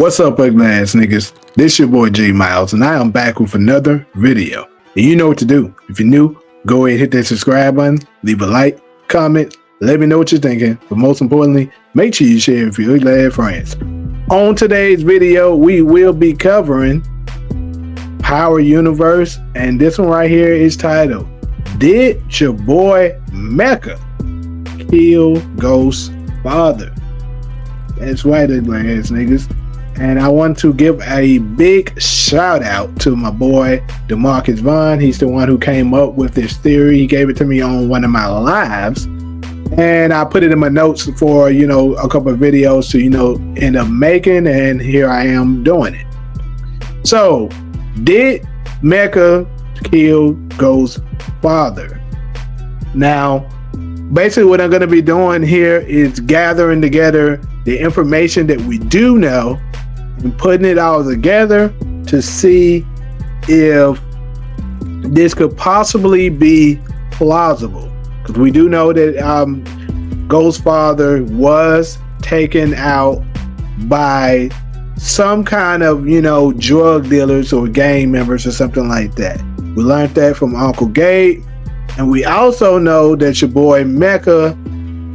What's up, ugly ass niggas? This your boy J Miles, and I am back with another video. And you know what to do. If you're new, go ahead and hit that subscribe button, leave a like, comment, let me know what you're thinking. But most importantly, make sure you share it with your ugly ass friends. On today's video, we will be covering Power Universe, and this one right here is titled, Did Your Boy Mecca Kill Ghost's Father? That's right, ugly ass niggas. And I want to give a big shout out to my boy DeMarcus Vaughn. He's the one who came up with this theory. He gave it to me on one of my lives, and I put it in my notes for a couple of videos to end up making, and here I am doing it. So, did Mecca kill Ghost's father? Now, basically what I'm going to be doing here is gathering together the information that we do know and putting it all together to see if this could possibly be plausible. Because we do know that Ghost's father was taken out by some kind of, drug dealers or gang members or something like that. We learned that from Uncle Gabe. And we also know that your boy Mecca,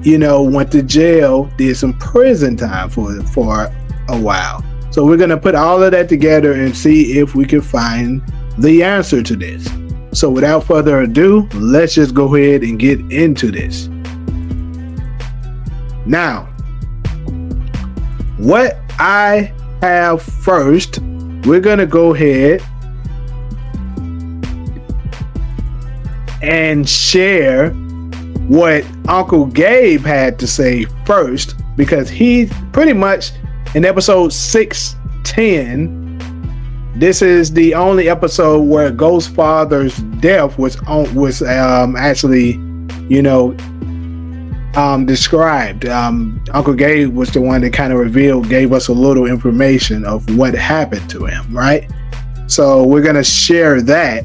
went to jail, did some prison time for a while. So we're going to put all of that together and see if we can find the answer to this. So without further ado, let's just go ahead and get into this. Now, what I have first, we're going to go ahead and share what Uncle Gabe had to say first, because he pretty much in episode 610, this is the only episode where Ghost's father's death was actually described. Uncle Gabe was the one that kind of gave us a little information of what happened to him, right? So we're gonna share that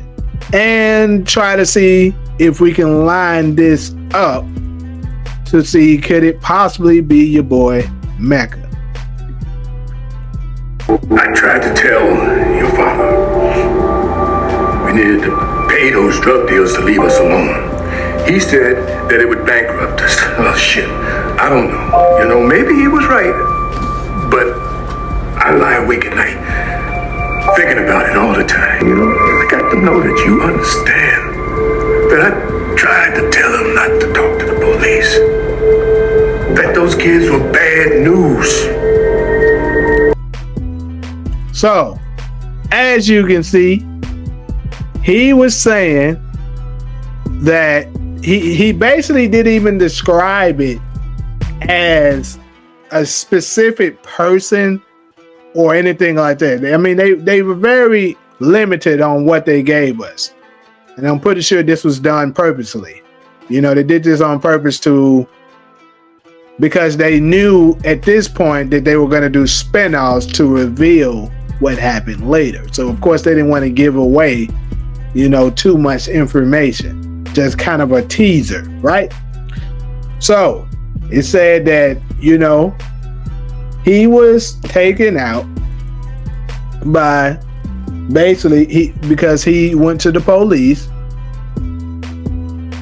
and try to see if we can line this up to see, could it possibly be your boy Mecca? I tried to tell your father we needed to pay those drug deals to leave us alone. He said that it would bankrupt us. Oh shit, I don't know. Maybe he was right, but I lie awake at night thinking about it all the time. I got to know that you understand that I tried to tell him not to talk to the police, that those kids were bad news. So, as you can see, he was saying that he basically didn't even describe it as a specific person or anything like that. I mean, they were very limited on what they gave us. And I'm pretty sure this was done purposely. They did this on purpose because they knew at this point that they were going to do spin-offs to reveal what happened later. So of course they didn't want to give away, too much information. Just kind of a teaser, right? So it said that, he was taken out by basically because he went to the police,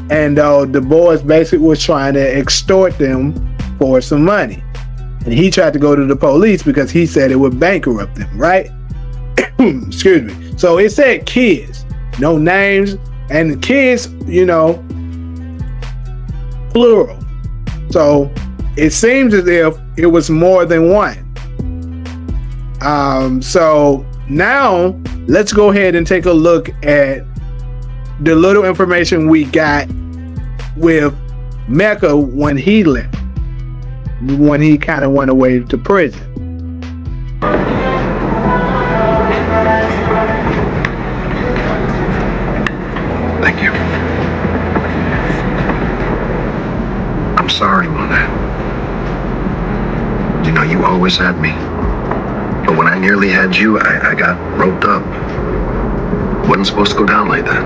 and the boys basically was trying to extort them for some money. And he tried to go to the police because he said it would bankrupt them, right? Excuse me. So it said kids, no names, and the kids, plural. So it seems as if it was more than one. So now let's go ahead and take a look at the little information we got with Mecca when he left, when he kind of went away to prison. Thank you. I'm sorry, Mona. You always had me. But when I nearly had you, I got roped up. Wasn't supposed to go down like that.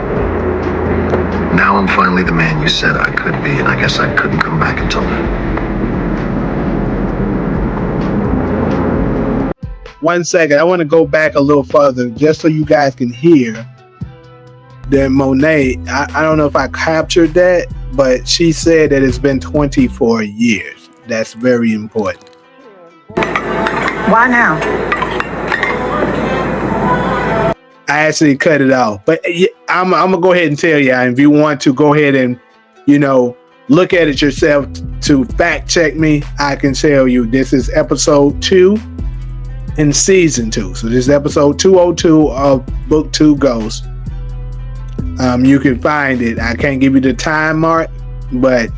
Now I'm finally the man you said I could be, and I guess I couldn't come back until then. 1 second. I want to go back a little further just so you guys can hear that Monet. I don't know if I captured that, but she said that it's been 24 years. That's very important. Why now? I actually cut it off, but I'm gonna go ahead and tell you. If you want to go ahead and, look at it yourself to fact check me, I can tell you this is episode 2 in season 2. So this is episode 202 of Book 2 Ghost. You can find it. I can't give you the time mark, but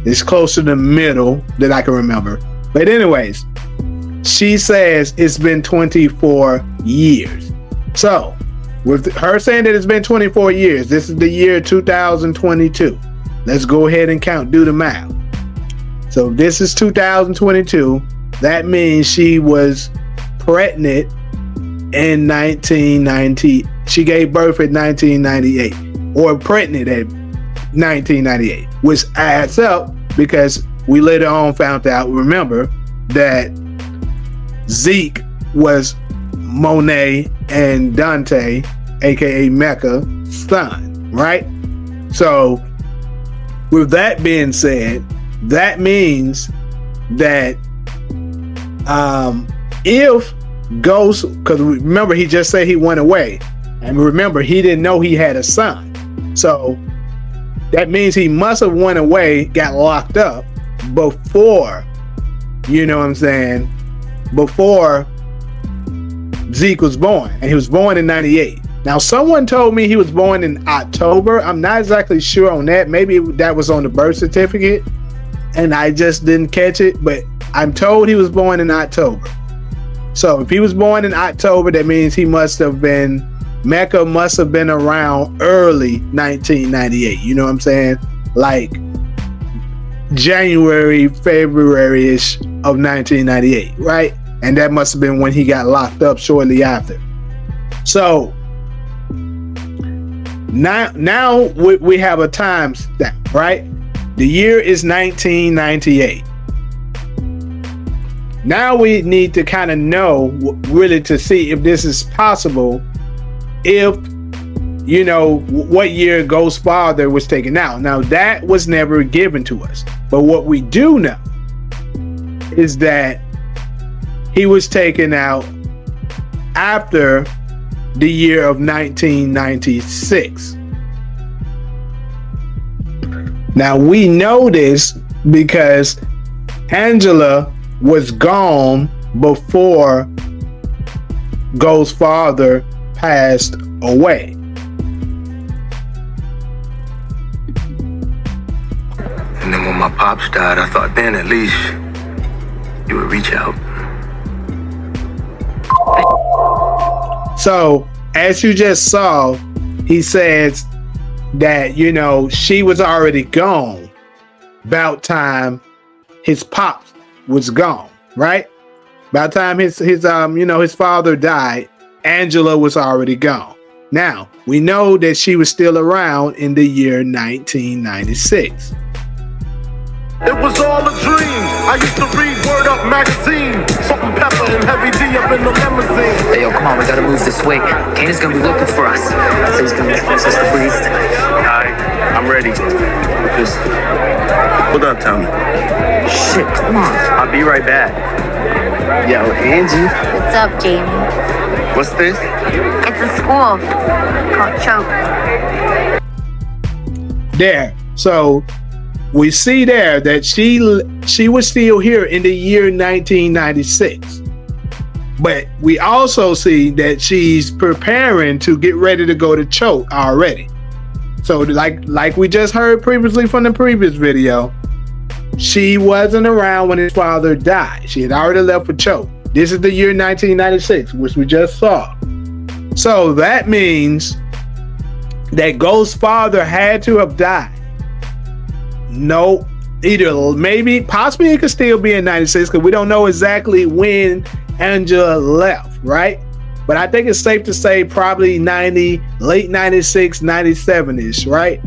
it's close to the middle that I can remember. But anyways, she says it's been 24 years. So with her saying that it's been 24 years, this is the year 2022. Let's go ahead and do the math. So this is 2022. That means she was pregnant in 1990. She gave birth at 1998, or pregnant at 1998, which adds up because we later on found out, remember, that Zeke was Monet and Dante, aka Mecca's son, right? So with that being said, that means that if Ghost, because remember he just said he went away, and remember he didn't know he had a son, so that means he must have went away, got locked up before, before Zeke was born, and he was born in 98. Now someone told me he was born in October. I'm not exactly sure on that. Maybe that was on the birth certificate and I just didn't catch it, but I'm told he was born in October. So if he was born in October, that means Mecca must have been around early 1998. You know what I'm saying? Like January, February-ish of 1998, right? And that must have been when he got locked up shortly after. So now we have a time stamp, right? The year is 1998. Now we need to kind of know, really, to see if this is possible, if, what year Ghost's father was taken out. Now, that was never given to us. But what we do know is that he was taken out after the year of 1996. Now, we know this because Angela was gone before Ghost's father passed away. And then when my pops died, I thought then at least you would reach out. So, as you just saw, he says that, she was already gone about time his pops was gone, right? By the time his father died, Angela was already gone. Now, we know that she was still around in the year 1996. It was all a dream. I used to read Word Up magazine. Salt and pepper and heavy D up in the limousine. Hey, yo, come on, we gotta move this way. Kane is gonna be looking for us. So he's gonna force us to breathe. Alright, I'm ready. Just hold up, Tommy. Shit, come on. I'll be right back. Yo, Angie. What's up, Jamie? What's this? It's a school called Choke. There. So we see there that she was still here in the year 1996. But we also see that she's preparing to get ready to go to Choke already. So like we just heard previously from the previous video, she wasn't around when his father died. She had already left for Choke. This is the year 1996, which we just saw. So that means that Ghost's father had to have died. No, possibly it could still be in 96 because we don't know exactly when Angela left, right? But I think it's safe to say probably late 96, 97-ish, right?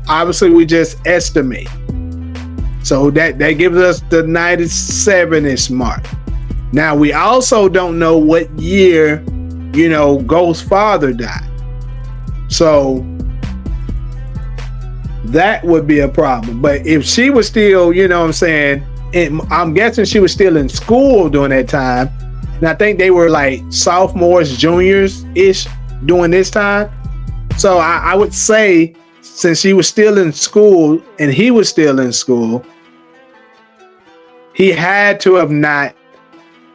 Obviously, we just estimate. So that gives us the 97-ish mark. Now, we also don't know what year, you know, Ghost's father died. So that would be a problem. But if she was still, you know what I'm saying, and I'm guessing she was still in school during that time, and I think they were like sophomores, juniors-ish during this time. So I would say, since she was still in school and he was still in school, he had to have not,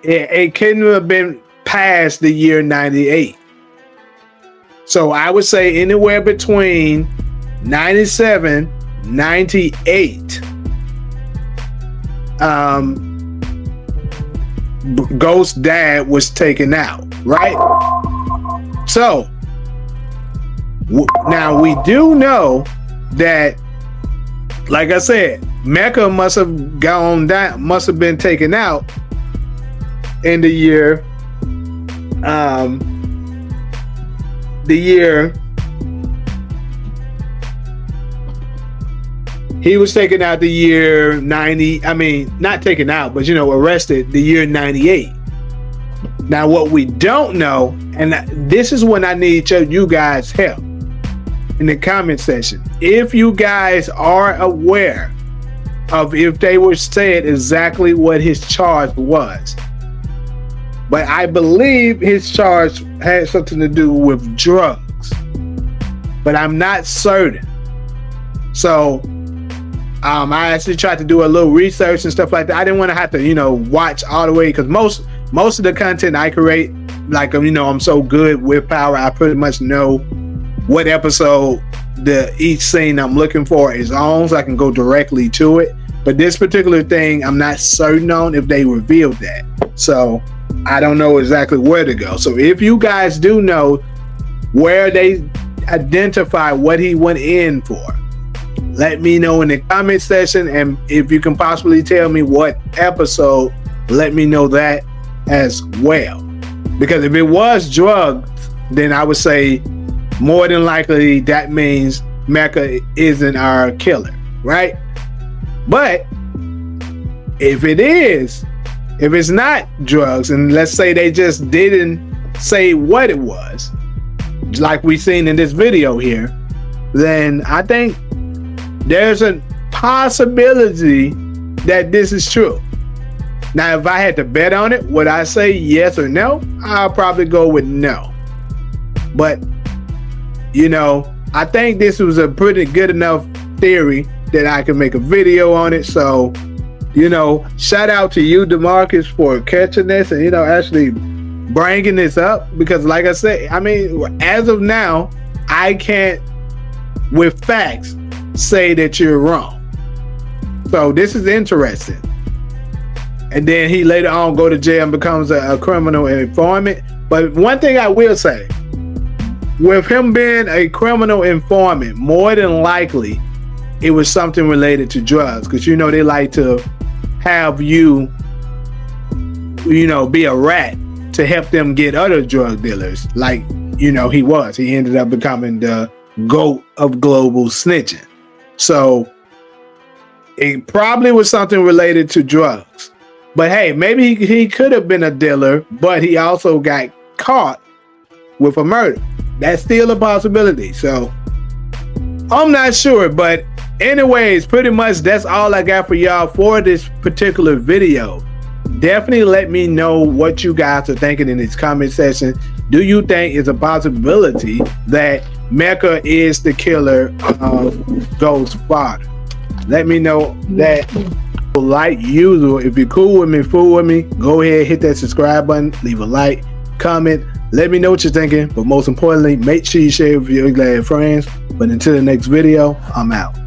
it couldn't have been past the year 98. So I would say anywhere between 97, 98. Ghost's dad was taken out, right? So now we do know that, like I said, Mecca must have gone down, must have been taken out in the year he was taken out the year 90. I mean, not taken out, but, you know, arrested the year 98. Now, what we don't know, and this is when I need you guys' help in the comment section. If you guys are aware of if they were said exactly what his charge was. But I believe his charge had something to do with drugs, but I'm not certain. So I actually tried to do a little research and stuff like that. I didn't want to have to, you know, watch all the way, because most of the content I create, like, you know, I'm so good with power, I pretty much know what episode each scene I'm looking for is on, so I can go directly to it. But this particular thing, I'm not certain on if they revealed that. So I don't know exactly where to go. So if you guys do know where they identify what he went in for, let me know in the comment section. And if you can possibly tell me what episode, let me know that as well. Because if it was drugs, then I would say more than likely that means Mecca isn't our killer, right? But if it's not drugs, and let's say they just didn't say what it was, like we seen in this video here, then I think there's a possibility that this is true. Now, if I had to bet on it, would I say yes or no? I'll probably go with no. But, you know, I think this was a pretty good enough theory that I can make a video on it. So, you know, shout out to you, DeMarcus, for catching this and, you know, actually bringing this up. Because like I said, I mean, as of now, I can't, with facts, say that you're wrong. So this is interesting. And then he later on go to jail and becomes a criminal informant. But one thing I will say, with him being a criminal informant, more than likely it was something related to drugs, because, you know, they like to have you know, be a rat to help them get other drug dealers. Like, you know, he ended up becoming the GOAT of global snitching. So it probably was something related to drugs. But hey, maybe he could have been a dealer, but he also got caught with a murder. That's still a possibility. So I'm not sure, but anyways, pretty much that's all I got for y'all for this particular video. Definitely let me know what you guys are thinking in this comment section. Do you think it's a possibility that Mecca is the killer of Ghost's father? Let me know that. Like usual, if you're cool with me, fool with me, go ahead, hit that subscribe button, leave a like, comment, let me know what you're thinking. But most importantly, make sure you share with your glad friends. But until the next video, I'm out.